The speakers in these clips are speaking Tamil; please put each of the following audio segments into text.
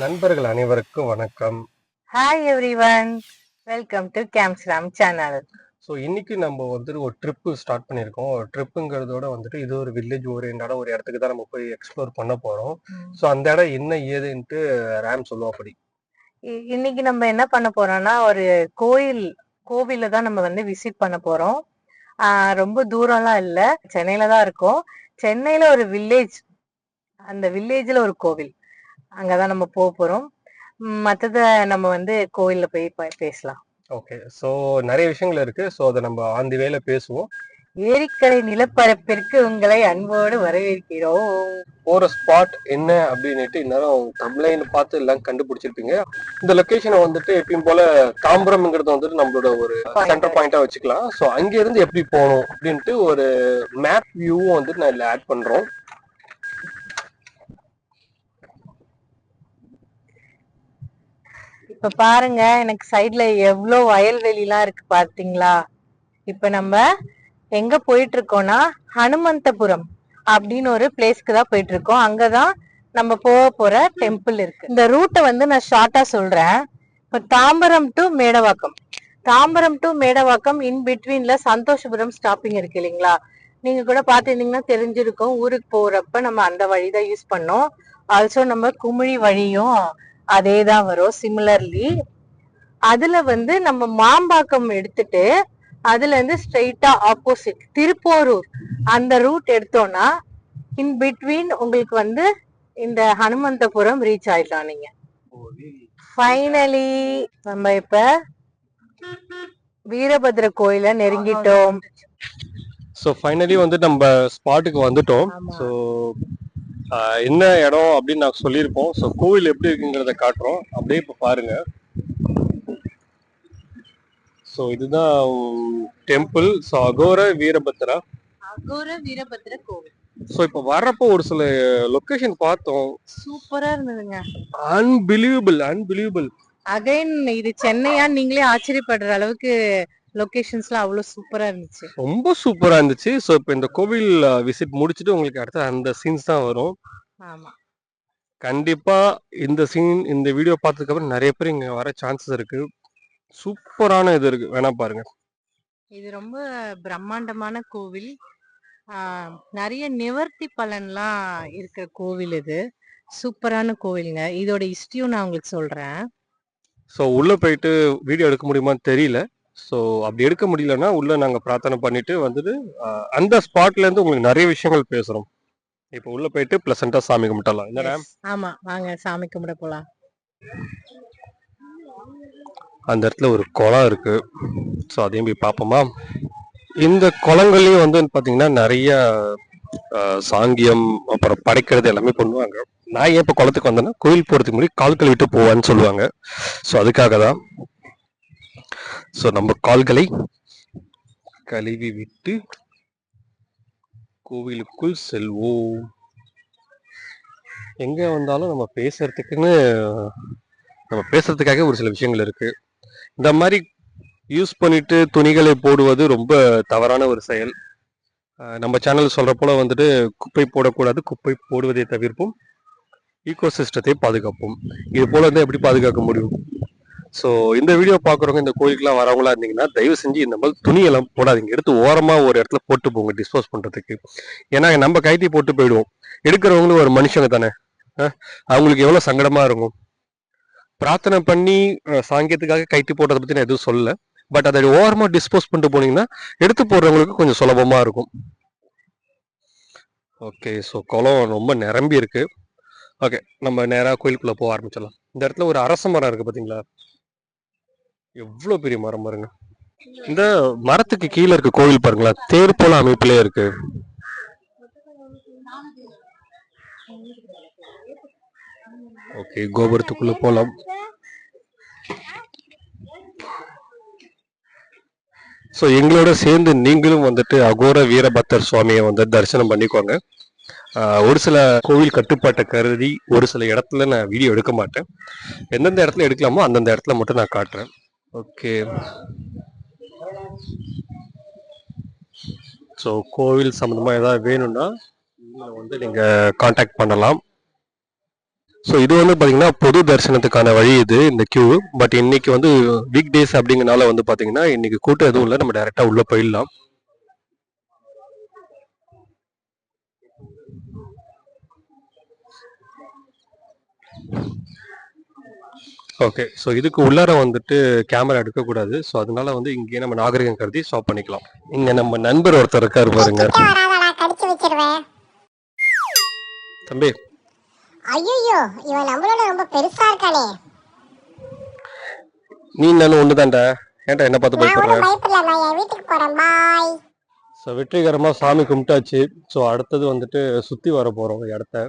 நண்பர்கள் அனைவருக்கும் வணக்கம். ஹாய் எவ்ரிவன், வெல்கம் டு கேம்ஸ்ராம் சேனல். ஸோ இன்னைக்கு நம்ம வந்துட்டு ஒரு ட்ரிப்பு ஸ்டார்ட் பண்ணியிருக்கோம். ட்ரிப்புங்கிறதோட வந்துட்டு இது ஒரு வில்லேஜ் ஓரியன்டான ஒரு இடத்துக்கு தான் நம்ம போய் எக்ஸ்ப்ளோர் பண்ண போறோம். ஸோ அந்த இடம் என்ன ஏதுன்ட்டு ரேம் சொல்லுவோம் அப்படி. இன்னைக்கு நம்ம என்ன பண்ண போறோம்னா ஒரு கோவில தான் நம்ம வந்து விசிட் பண்ண போறோம். ரொம்ப தூரம்லாம் இல்ல, சென்னையில தான் இருக்கோம். சென்னையில ஒரு வில்லேஜ், அந்த வில்லேஜ்ல ஒரு கோவில், அங்கதான் நம்ம போக போறோம். மத்தத நம்ம வந்து கோவில்ல போய் பேசலாம். ஓகே, ஸோ நிறைய விஷயங்கள் இருக்கு. ஸோ அதை நம்ம ஆன் தி வேல பேசுவோம். ஏரிக்கரை நிலப்பரப்பிற்கு உங்களை அன்போடு வரவேற்கிறோம். போற ஸ்பாட் என்ன அப்படின்னுட்டு இந்நேரம் தமிழ்லைன்னு பார்த்து எல்லாம் கண்டுபிடிச்சிருப்பீங்க. இந்த லொகேஷனை வந்துட்டு எப்பயும் போல தாம்பரம்ங்கிறது வந்துட்டு நம்மளோட ஒரு சென்டர் பாயிண்டா வச்சுக்கலாம். ஸோ அங்க இருந்து எப்படி போகணும் அப்படின்ட்டு ஒரு மேப் வியூவும் வந்துட்டு நான் இதுல ஆட் பண்றோம். இப்ப பாருங்க, எனக்கு சைட்ல எவ்வளவு வயல்வெளிலாம் இருக்கு பாத்தீங்களா? இப்ப நம்ம எங்க போயிட்டு இருக்கோம்னா ஹனுமந்தபுரம் அப்படின்னு ஒரு பிளேஸ்க்கு தான் போயிட்டு இருக்கோம். அங்கதான் நம்ம போக போற டெம்பிள் இருக்கு. இந்த ரூட்டை வந்து நான் ஷார்ட்டா சொல்றேன். இப்ப தாம்பரம் டு மேடவாக்கம் இன் பிட்வீன்ல சந்தோஷபுரம் ஸ்டாப்பிங் இருக்கு இல்லைங்களா? நீங்க கூட பாத்துருந்தீங்கன்னா தெரிஞ்சிருக்கும். ஊருக்கு போறப்ப நம்ம அந்த வழிதான் யூஸ் பண்ணோம். ஆல்சோ நம்ம குமிழி வழியும் அதேதான் வரும் சிமிலர்லி. அதுல வந்து நம்ம மாம்பாக்கம் எடுத்துட்டு அதுல இருந்து ஸ்ட்ரெயிட்டா ஆப்போசிட் திருப்போரூர் அந்த ரூட் எடுத்தோம்னா இன் பிட்வீன் உங்களுக்கு வந்து இந்த ஹனுமந்தபுரம் ரீச் ஆயிடலாம். நீங்க ஃபைனலி நம்ம இப்ப வீரபத்ர கோயில நெருங்கிட்டோம். ஸோ ஃபைனலி வந்து நம்ம ஸ்பாட்டுக்கு வந்துட்டோம். ஸோ என்ன இடம் அப்படின்னு நான் சொல்லியிருப்போம். ஸோ கோவில் எப்படி இருக்குங்கிறத காட்டுறோம், அப்படியே இப்போ பாருங்க. ஸோ இதுதான் டெம்பிள். ஸோ அகோர வீரபத்ரா கோவில். ஸோ இப்போ வர்றப்போ ஒரு சில லொகேஷன் பார்த்தோம், சூப்பரா இருந்ததுங்க. அன்பிலீவபிள். அகைன் இது சென்னையா நீங்களே ஆச்சரியப்படுற அளவுக்கு லொகேஷன்ஸ்லாம் அவ்வளவு சூப்பரா இருந்துச்சு, ரொம்ப சூப்பரா இருந்துச்சு. ஸோ இப்போ இந்த கோவில் விசிட் முடிச்சுட்டு உங்களுக்கு அடுத்த அந்த சீன்ஸ் தான் வரும். ஆமா, கண்டிப்பா இந்த சீன் இந்த வீடியோ பார்த்ததுக்கு அப்புறம் நிறைய பேர் இங்க வர சான்சஸ் இருக்கு. சூப்பரான இது இருக்கு, வேணா பாருங்க. இது ரொம்ப பிரம்மாண்டமான கோவில். நிறைய நிவர்த்தி பலன்லாம் இருக்கிற கோவில் இது. சூப்பரான கோவிலுங்க. இதோட ஹிஸ்டரியும் நான் உங்களுக்கு சொல்றேன். ஸோ உள்ள போயிட்டு வீடியோ எடுக்க முடியுமான்னு தெரியல. ஸோ அப்படி எடுக்க முடியலன்னா உள்ள நாங்க பிரார்த்தனை பண்ணிட்டு வந்துட்டு அந்த ஸ்பாட்ல இருந்து உங்களுக்கு நிறைய விஷயங்கள் பேசுறோம். இப்போ உள்ள போயிட்டு பிளசண்டா சாமி கும்பிட்டலாம். என்ன ரேம்? ஆமா, வாங்க சாமி கும்பிட போலாம். அந்த இடத்துல ஒரு குளம் இருக்கு. ஸோ அதையும் போய் பார்ப்போமா? இந்த குளங்கள்லயும் வந்து பாத்தீங்கன்னா நிறைய சாங்கியம் அப்புறம் படைக்கிறது எல்லாமே பண்ணுவாங்க. நான் ஏன் இப்போ குளத்துக்கு வந்தேன்னா கோயில் போறதுக்கு முன்னாடி கால் கழுவிட்டு போவான்னு சொல்லுவாங்க. ஸோ அதுக்காக தான். ஸோ நம்ம கால்களை கழுவி விட்டு கோவிலுக்குள் செல்வோம். எங்க வந்தாலும் நம்ம பேசுறதுக்காக ஒரு சில விஷயங்கள் இருக்கு. இந்த மாதிரி யூஸ் பண்ணிட்டு துணிகளை போடுவது ரொம்ப தவறான ஒரு செயல். நம்ம சேனல் சொல்ற போல வந்துட்டு குப்பை போடக்கூடாது, குப்பை போடுவதை தவிர்ப்போம், ஈகோ சிஸ்டத்தை பாதுகாப்போம். இது போல வந்து எப்படி பாதுகாக்க முடியும்? ஸோ இந்த வீடியோ பார்க்குறவங்க இந்த கோயிலுக்குலாம் வரவங்களா இருந்தீங்கன்னா தயவு செஞ்சு இந்த மாதிரி துணியெல்லாம் போடாதீங்க. எடுத்து ஓரமா ஒரு இடத்துல போட்டு போங்க டிஸ்போஸ் பண்றதுக்கு. ஏன்னா நம்ம கைட்டி போட்டு போயிடுவோம். எடுக்கிறவங்களும் ஒரு மனுஷங்க தானே, அவங்களுக்கு எவ்வளவு சங்கடமா இருக்கும். பிரார்த்தனை பண்ணி சாங்கியத்துக்காக கைட்டி போடுறத பத்தி நான் எதுவும் சொல்லல. பட் அதை ஓரமா டிஸ்போஸ் பண்ணிட்டு போனீங்கன்னா எடுத்து போடுறவங்களுக்கு கொஞ்சம் சுலபமா இருக்கும். ஓகே, ஸோ குளம் ரொம்ப நிரம்பி இருக்கு. ஓகே, நம்ம நேராக கோயிலுக்குள்ள போக ஆரம்பிச்சிடலாம். இந்த இடத்துல ஒரு அரச மரம் இருக்கு பாத்தீங்களா? எவ்வளவு பெரிய மரம் பாருங்க. இந்த மரத்துக்கு கீழே இருக்க கோவில் பாருங்களா, தேர் போல அமைப்பிலே இருக்கு. ஓகே, கோபுரத்துக்குள்ள போலாம். ஸோ எங்களோட சேர்ந்து நீங்களும் வந்துட்டு அகோர வீரபத்தர் சுவாமியை வந்து தரிசனம் பண்ணிக்கோங்க. ஒரு சில கோவில் கட்டுப்பாட்டை கருதி ஒரு சில இடத்துல நான் வீடியோ எடுக்க மாட்டேன். எந்தெந்த இடத்துல எடுக்கலாமோ அந்தந்த இடத்துல மட்டும் நான் காட்டுறேன். ஓகே, ஸோ கோவில் சம்மந்தமாக ஏதாவது வேணும்னா வந்து நீங்கள் காண்டாக்ட் பண்ணலாம். ஸோ இது வந்து பார்த்தீங்கன்னா பொது தரிசனத்துக்கான வழி இது இந்த கியூ. பட் இன்னைக்கு வந்து வீக் டேஸ் அப்படிங்கறனால வந்து பார்த்தீங்கன்னா இன்னைக்கு கூட்டம் எதுவும் இல்லை, நம்ம டைரெக்டாக உள்ள போயிடலாம். ஓகே, ஸோ இதுக்கு உள்ளார வந்துட்டு கேமரா எடுக்கக்கூடாது. ஸோ அதனால வந்து இங்கேயே நம்ம நாகரிகம் கருதி ஸ்டாப் பண்ணிக்கலாம். இங்க நம்ம நண்பர் ஒருத்தர் இருக்காரு பாருங்க. தம்பி, ஐயோ இவன் நம்மளோட ரொம்ப பெருசா இருக்கானே. நீ நானும் ஒண்ணுதான்டா. ஏன்டா என்ன பார்த்து நான் பயப்படுற? ஒன்றும் பயப்படல, நான் என் வீட்டுக்கு போறேன். பாய். ஸோ வெற்றிகரமாக சாமி கும்பிட்டாச்சு. ஸோ அடுத்தது வந்துட்டு சுற்றி வர போகிறோம் இடத்த.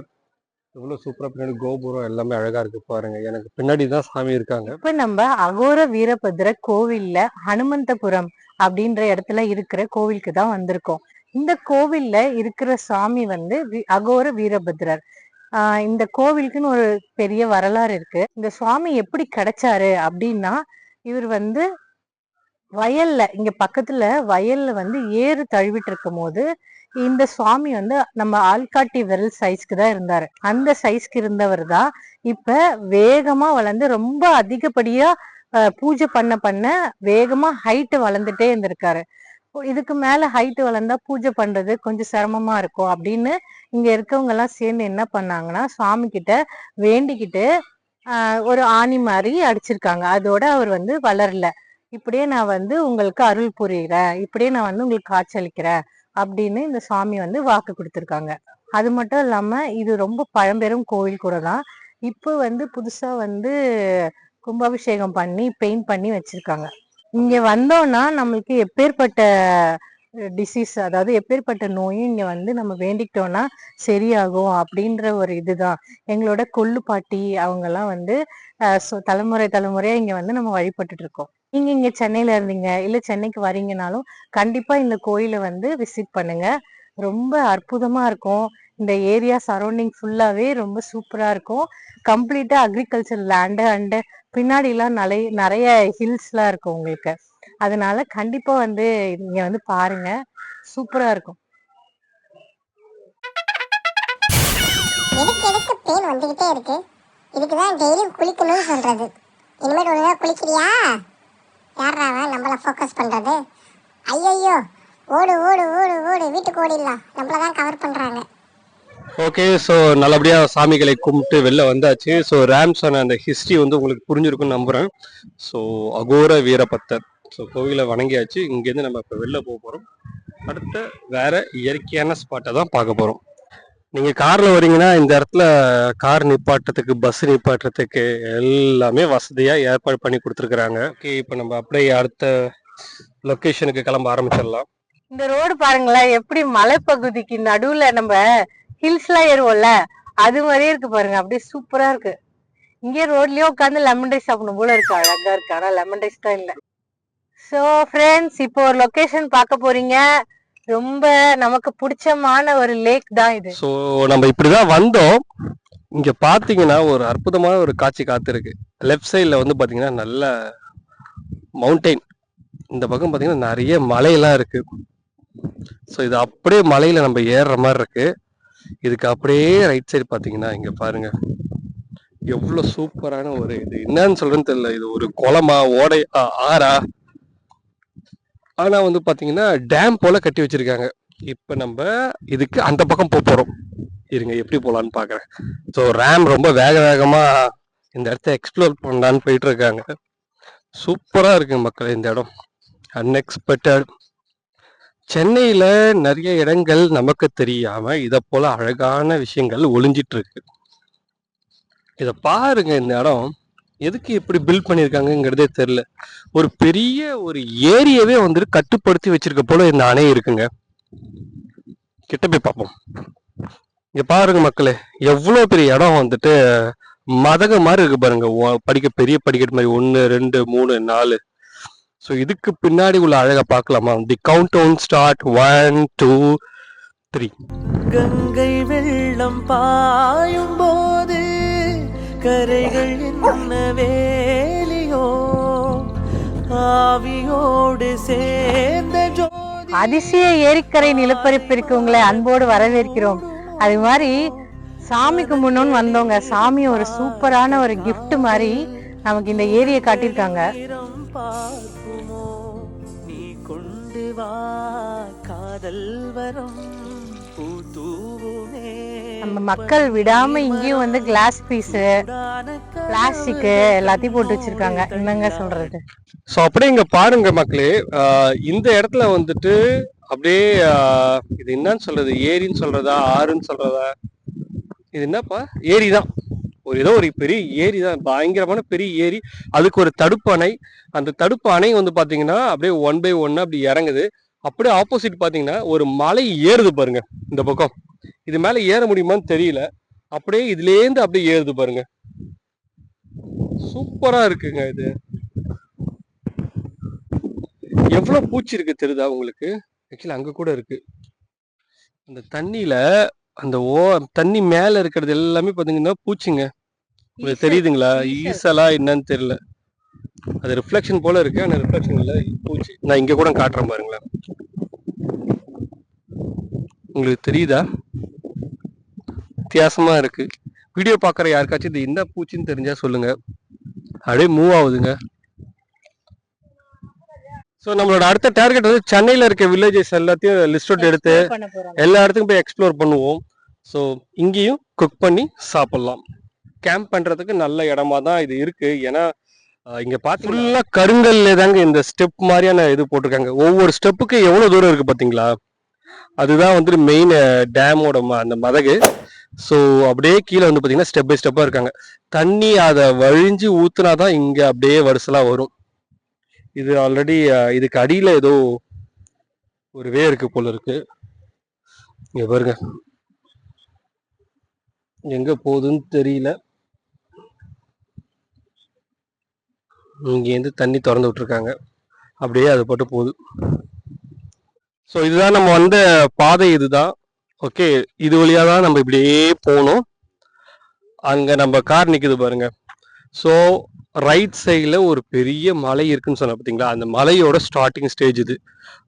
எவ்வளோ சூப்பராக பின்னாடி கோபுரம் எல்லாமே அழகாக இருக்கு பாருங்க. எனக்கு பின்னாடி தான் சாமி இருக்காங்க. இப்ப நம்ம அகோர வீரபத்ர கோவில்ல ஹனுமந்தபுரம் அப்படின்ற இடத்துல இருக்கிற கோவிலுக்கு தான் வந்திருக்கோம். இந்த கோவில்ல இருக்கிற சாமி வந்து அகோர வீரபத்ரர். இந்த கோவிலுக்குன்னு ஒரு பெரிய வரலாறு இருக்கு. இந்த சுவாமி எப்படி கிடைச்சாரு அப்படின்னா, இவர் வந்து வயல்ல இங்க பக்கத்துல வயல்ல வந்து ஏறு தழுவிட்டு இருக்கும் போது இந்த சுவாமி வந்து நம்ம ஆள்காட்டி விரல் சைஸ்க்கு தான் இருந்தாரு. அந்த சைஸ்க்கு இருந்தவர் தான் இப்ப வேகமா வளர்ந்து ரொம்ப அதிகப்படியா பூஜை பண்ண வேகமா ஹைட் வளர்ந்துட்டே இருந்திருக்காரு. இதுக்கு மேல ஹைட் வளர்ந்தா பூஜை பண்றது கொஞ்சம் சிரமமா இருக்கும் அப்படின்னு இங்க இருக்கவங்க எல்லாம் சேர்ந்து என்ன பண்ணாங்கன்னா, சுவாமி கிட்ட வேண்டிக்கிட்டு ஒரு ஆணி மாதிரி அடிச்சிருக்காங்க. அதோட அவர் வந்து வளரல. இப்படியே நான் வந்து உங்களுக்கு அருள் புரிகிறேன், இப்படியே நான் வந்து உங்களுக்கு காட்சியளிக்கிறேன் அப்படின்னு இந்த சுவாமி வந்து வாக்கு கொடுத்திருக்காங்க. அது மட்டும் இல்லாம இது ரொம்ப பழம்பெரும் கோவில் கூட தான். இப்போ வந்து புதுசா வந்து கும்பாபிஷேகம் பண்ணி பெயிண்ட் பண்ணி வச்சிருக்காங்க. இங்க வந்தோம்னா நம்மளுக்கு எப்பேற்பட்ட டிசீஸ், அதாவது எப்பேற்பட்ட நோயும் இங்க வந்து நம்ம வேண்டிக்கிட்டோம்னா சரியாகும் அப்படின்ற ஒரு இதுதான். எங்களோட கொள்ளு பாட்டி அவங்க எல்லாம் வந்து தலைமுறையா இங்க வந்து நம்ம வழிபட்டுட்டு இருக்கோம். நீங்க இங்க சென்னையில இருந்தீங்க இல்ல சென்னைக்கு வரீங்கனாலும் கண்டிப்பா இந்த கோயிலை வந்து விசிட் பண்ணுங்க. ரொம்ப அற்புதமா இருக்கும். இந்த ஏரியா சரௌண்டிங் ஃபுல்லாவே ரொம்ப சூப்பரா இருக்கும். கம்ப்ளீட்டா அக்ரிகல்ச்சர் லேண்டு அண்ட் பின்னாடி எல்லாம் நிறைய ஹில்ஸ் எல்லாம் இருக்கும் உங்களுக்கு. அதனால கண்டிப்பா வந்து இங்க வந்து பாருங்க, சூப்பரா இருக்கும். எனக்கு பெயின் வந்துகிட்டே இருக்கு. இதுக்குதான் டெய்லியும் குளிக்கணும்னு சொல்றது. இனிமேல் ஒழுங்கா குளிக்கிறியா? யாரா நம்மள ஃபோக்கஸ் பண்றது? ஐயோ ஓடு ஓடு ஓடு ஓடு, வீட்டுக்கு ஓடிடலாம், நம்மளதான் கவர் பண்றாங்க. ஓகே, ஸோ நல்லபடியாக சாமிகளை கும்பிட்டு வெளில வந்தாச்சு. ஸோ ரேம்ஸான அந்த ஹிஸ்ட்ரி வந்து உங்களுக்கு புரிஞ்சிருக்குன்னு நம்புகிறேன். ஸோ அகோர வீரபத்தர், ஸோ கோவிலை வணங்கியாச்சு. இங்கேருந்து நம்ம இப்போ வெளில போக போகிறோம். அடுத்த வேற இயற்கையான ஸ்பாட்டை தான் பார்க்க போகிறோம். நீங்கள் காரில் வரீங்கன்னா இந்த இடத்துல கார் நிப்பாட்டுறதுக்கு, பஸ் நிப்பாட்டுறதுக்கு எல்லாமே வசதியாக ஏற்பாடு பண்ணி கொடுத்துருக்குறாங்க. ஓகே, இப்போ நம்ம அப்படியே அடுத்த லொக்கேஷனுக்கு கிளம்ப ஆரம்பிச்சிடலாம். இந்த ரோடு பாருங்களேன், எப்படி மலைப்பகுதிக்கு நடுவுல நம்ம ஹில்ஸ் எல்லாம் ஏறுவோம்ல அது மாதிரியே இருக்கு பாருங்க. அப்படியே சூப்பரா இருக்கு. இங்கே ரோட்லயே உட்காந்து லெமன் ரைஸ் சாப்பிடணும் போல இருக்கு. அழகா இருக்கு. ஆனா லெமன் ரைஸ் தான் இல்ல. சோ ஃப்ரெண்ட்ஸ், இப்போ ஒரு லொகேஷன் பார்க்க போறீங்க. ரொம்ப நமக்கு பிடிச்சமான ஒரு லேக் தான் இது. ஸோ நம்ம இப்படிதான் வந்தோம். இங்க பாத்தீங்கன்னா ஒரு அற்புதமான ஒரு காட்சி காத்திருக்கு. லெஃப்ட் சைட்ல வந்து பாத்தீங்கன்னா நல்ல மவுண்டெயின், இந்த பக்கம் பாத்தீங்கன்னா நிறைய மலையெல்லாம் இருக்கு. ஸோ இது அப்படியே மலையில நம்ம ஏறுற மாதிரி இருக்கு. இதுக்கு அப்படியே ரைட் சைடு பாத்தீங்கன்னா இங்க பாருங்க, எவ்வளவு சூப்பரான ஒரு இது. என்னன்னு சொல்றேன்னு தெரியல, இது ஒரு குளமா ஓடை ஆறா, ஆனா வந்து பாத்தீங்கன்னா டேம் போல கட்டி வச்சிருக்காங்க. இப்ப நம்ம இதுக்கு அந்த பக்கம் போறோம். இருங்க எப்படி போலான்னு பாக்குறேன். ஸோ ரேம் ரொம்ப வேகமா இந்த இடத்த எக்ஸ்ப்ளோர் பண்ணலான்னு போயிட்டு இருக்காங்க. சூப்பரா இருக்கு மக்கள் இந்த இடம். அன்எக்ஸ்பெக்டட். சென்னையில நிறைய இடங்கள் நமக்கு தெரியாம இத போல அழகான விஷயங்கள் ஒளிஞ்சிட்டு இருக்கு. இத பாருங்க, இந்த இடம் எதுக்கு எப்படி பில்ட் பண்ணிருக்காங்கிறதே தெரியல. ஒரு பெரிய ஒரு ஏரியவே வந்துட்டு கட்டுப்படுத்தி வச்சிருக்க போல இந்த அணை இருக்குங்க. கிட்ட போய் பார்ப்போம். இங்க பாருங்க மக்களே, எவ்வளவு பெரிய இடம் வந்துட்டு மதக மாதிரி இருக்கு பாருங்க. பெரிய படிக்கட்டு மாதிரி 1 2 3 4. ஸோ இதுக்கு பின்னாடி உள்ள அழகா பார்க்கலாமா? தி கவுண்ட் டவுன் ஸ்டார்ட் 1 2 3. கங்கை வெள்ளம் பாயும் போது கரைகள் என்ன வேலியோ, ஆவியோடு சேர்ந்த ஜோதி. அதிசய ஏரிக்கரை நிலப்பரப்பிற்கு உங்களை அன்போடு வரவேற்கிறோம். அது மாதிரி சாமி கும்பிடணும்னு வந்தவங்க சாமி ஒரு சூப்பரான ஒரு gift மாதிரி நமக்கு இந்த ஏரியை காட்டியிருக்காங்க. பார்க்குமோ நீ கொண்டு வா காதல் வரம் பூ தூவுமே. நம்ம மக்கள் விடாம இங்கேயும் வந்து கிளாஸ் பீஸ் பிளாஸ்டிக் எல்லாத்தையும் போட்டு வச்சிருக்காங்க. என்னங்க சொல்றது? ஸோ அப்படியே இங்க பாருங்க மக்களே, இந்த இடத்துல வந்துட்டு அப்படியே இது என்னன்னு சொல்றது, ஏரின்னு சொல்றதா ஆறுன்னு சொல்றதா, இது என்னப்பா ஏரி தான், ஏதோ ஒரு பெரிய ஏரி தான், பயங்கரமான பெரிய ஏரி. அதுக்கு ஒரு தடுப்பு அணை, அந்த தடுப்பு அணை வந்து பாத்தீங்கன்னா அப்படியே 1 by 1 அப்படி இறங்குது. அப்படியே ஆப்போசிட் பாத்தீங்கன்னா ஒரு மலை ஏறுது பாருங்க இந்த பக்கம். இது மேல ஏற முடியுமான்னு தெரியல, அப்படியே இதுலேருந்து அப்படியே ஏறுது பாருங்க. சூப்பரா இருக்குங்க இது. எவ்வளவு பூச்சி இருக்கு தெரியுதா உங்களுக்கு? ஆக்சுவலி அங்க கூட இருக்கு. அந்த தண்ணியில அந்த தண்ணி மேல இருக்கிறது எல்லாமே பாத்தீங்கன்னா பூச்சிங்க. உங்களுக்கு தெரியுதுங்களா? ஈசலா என்னன்னு தெரியல, அது ரிஃப்ளெக்ஷன் போல இருக்கு, ஆனா ரிஃப்ளெக்ஷன் இல்ல, பூச்சி. நான் இங்க கூட காட்டுறேன் பாருங்களேன், உங்களுக்கு தெரியுதா? வித்தியாசமா இருக்கு. வீடியோ பாக்குற யாருக்காச்சும் இது என்ன பூச்சின்னு தெரிஞ்சா சொல்லுங்க. அப்படியே மூவ் ஆகுதுங்க. ஸோ நம்மளோட அடுத்த டார்கெட் வந்து சென்னையில் இருக்க வில்லேஜஸ் எல்லாத்தையும் லிஸ்ட் அவுட் எடுத்து எல்லா இடத்துக்கும் போய் எக்ஸ்ப்ளோர் பண்ணுவோம். ஸோ இங்கேயும் குக் பண்ணி சாப்பிடலாம். கேம்ப் பண்றதுக்கு நல்ல இடமா தான் இது இருக்கு. ஏன்னா இங்க பார்த்து ஃபுல்லா கருங்கல்ல தாங்க இந்த ஸ்டெப் மாதிரியான இது போட்டிருக்காங்க. ஒவ்வொரு ஸ்டெப்புக்கு எவ்வளவு தூரம் இருக்கு பாத்தீங்களா? அதுதான் வந்து மெயின் டேமோட அந்த மதகு. ஸோ அப்படியே கீழே வந்து பாத்தீங்கன்னா ஸ்டெப் பை ஸ்டெப்பா இருக்காங்க. தண்ணி அதை வழிஞ்சு ஊத்துனாதான் இங்க அப்படியே வரிசலா வரும். இது ஆல்ரெடி இதுக்கு அடியில ஏதோ ஒரு வே இருக்கு போல இருக்கு. இங்க பாருங்க, எங்க போகுதுன்னு தெரியல. இங்கேருந்து தண்ணி திறந்து விட்டுருக்காங்க, அப்படியே அது போட்டு போகுது. ஸோ இதுதான் நம்ம வந்த பாதை, இதுதான். ஓகே, இது வழியா தான் நம்ம இப்படியே போகணும். அங்க நம்ம கார் நிக்குது பாருங்க. ஸோ ரைட் சைடில் ஒரு பெரிய மலை இருக்குன்னு சொன்ன பார்த்தீங்களா, அந்த மலையோட ஸ்டார்டிங் ஸ்டேஜ் இது.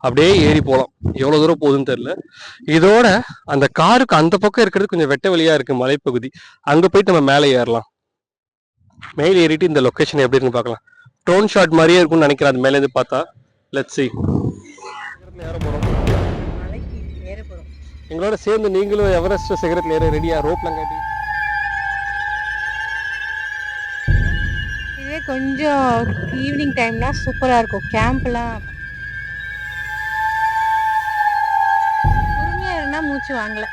அப்படியே ஏறி போகலாம், எவ்வளோ தூரம் போகுதுன்னு தெரியல. இதோட அந்த காருக்கு அந்த பக்கம் இருக்கிறது கொஞ்சம் வெட்ட வழியா இருக்கு, மலைப்பகுதி. அங்கே போயிட்டு நம்ம மேலே ஏறலாம். மேலே ஏறிட்டு இந்த லொக்கேஷன் எப்படி இருக்குன்னு பார்க்கலாம். ட்ரோன் ஷாட் மாதிரியே இருக்கும்னு நினைக்கிறேன் அது மேலேருந்து பார்த்தா. Let's see. எங்களோட சேர்ந்து நீங்களும் எவரெஸ்ட் சிகரத்தில் ஏற ரெடியா? ரோப்லாம் காட்டி இதே கொஞ்சம் ஈவினிங் டைம்னா சூப்பரா இருக்கும் கேம்ப்லாம். பொறுமையா இருந்தா மூச்சு வாங்கல.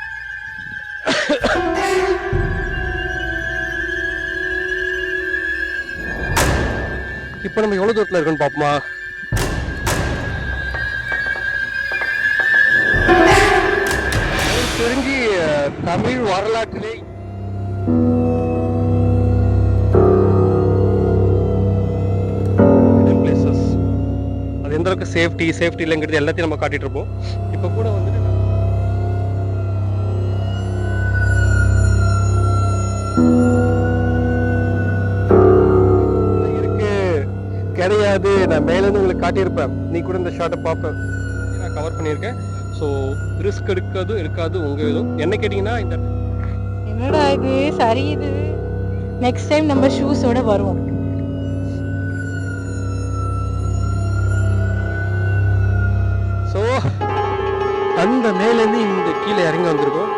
இப்போ நம்ம எவ்வளவு தூரத்துல இருக்குன்னு பாப்போமா? தெரிஞ்சு தமிழ் வரலாற்றிலே பிளேசஸ் அது எந்த அளவுக்கு சேஃப்டி இல்லைங்கிறது எல்லாத்தையும் நம்ம காட்டிட்டு இருப்போம். இப்போ கூட வந்துட்டு கிடையாது, நான் மேலேருந்து உங்களுக்கு காட்டியிருப்பேன். நீ கூட இந்த ஷார்ட்டை பார்ப்பேன், நான் கவர் பண்ணியிருக்கேன். ஸோ ரிஸ்க் இருக்காது உங்க இதுவும். என்ன கேட்டிங்கன்னா, இந்த என்னடா இது சரி, இது நெக்ஸ்ட் டைம் நம்ம ஷூஸோட வருவோம். ஸோ அந்த மேலேருந்து இந்த கீழே இறங்கி வந்திருக்கோம்.